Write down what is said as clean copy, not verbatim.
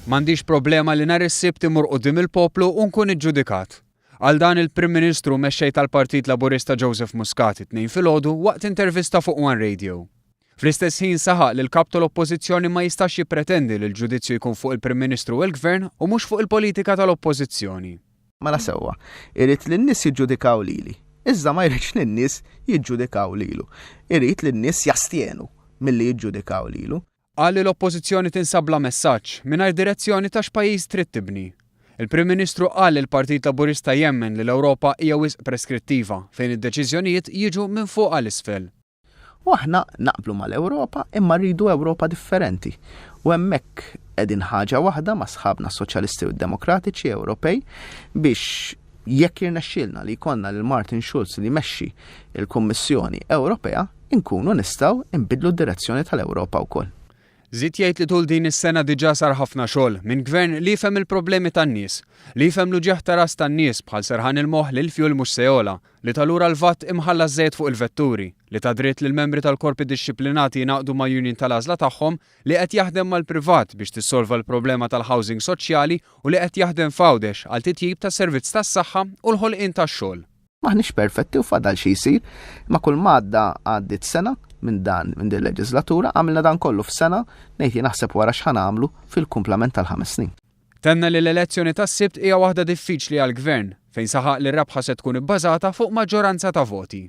M'għandix problema li nhar is-Sibt imur quddiem il-poplu u nkun iġġudikat. Għal dan il-Prim Ministru mexxej tal-Partit Laburista Joseph Muscat it-tnejn filgħodu waqt intervista fuq One Radio. Fl-istess ħin saħaq li l-kap tal-Oppożizzjoni ma jistax jippretendi li l-ġudizzju jkun fuq il-Prim Ministru u l-Gvern u mhux fuq il-politika tal-Oppożizzjoni. Mela sewwa, irid li n-nies jiġġudikaw lili. Iżda ma jridx li n-nies jiġġudikaw lilu. Irid li n-nies jastjenu milli jiġġudikaw lilu. Qal li l-Oppożizzjoni tinsab bla messaġġ mingħajr direzzjoni ta' x'pajjiż trid tibni. Il-Prim Ministru qal li l-Partit Laburista jemmen li l-Ewropa hija wisq preskrittiva fejn id-deċiżjonijiet jiġu minn fuq għal isfel. U aħna naqblu mal-Ewropa imma rridu Ewropa differenti. U hemmhekk qegħdin ħaġa waħda ma' sħabna Soċjalisti u Demokratiċi Ewropej biex jekk jirnexxielna li jkollna lil Martin Schulz li jmexxi l-Kummissjoni Ewropea inkunu nistgħu nbidlu d-direzzjoni tal-Ewropa wkoll. Żied jgħid li tul din is-sena diġà sar ħafna xogħol minn gvern li jifhem il-problemi tan-nies, li jifhem l-uġieħ ta' ras tan-nies bħal serħan il-moħħ li l-fjuwil mhux se jogħla, li talura l-vatt imħallas żejt fuq il-vetturi, li ta' dritt lill membri tal-korpi dixxiplinati jingħaqdu ma' union tal-għażla tagħhom li qed jaħdem mal-privat biex tissolva l-problema tal-housing soċjali u li qed jaħdem f'għawdex għal titjib tas-servizz tas-saħħa u l-ħolqien tax-xogħol. Maħniex perfetti u fadal xi jsir, ma kull madda għaddit sena minn din il-leġislatura għamilna dan kollu f'sena ngħid naħseb wara x'ħan għamlu fil-kumplament tal-5 snin. Tenna li l-elezzjoni tas-Sibt hija waħda diffiċli għall-Gvern fejn saħaq li r-rebħa se tkun ibbażata fuq maġġoranza ta' voti.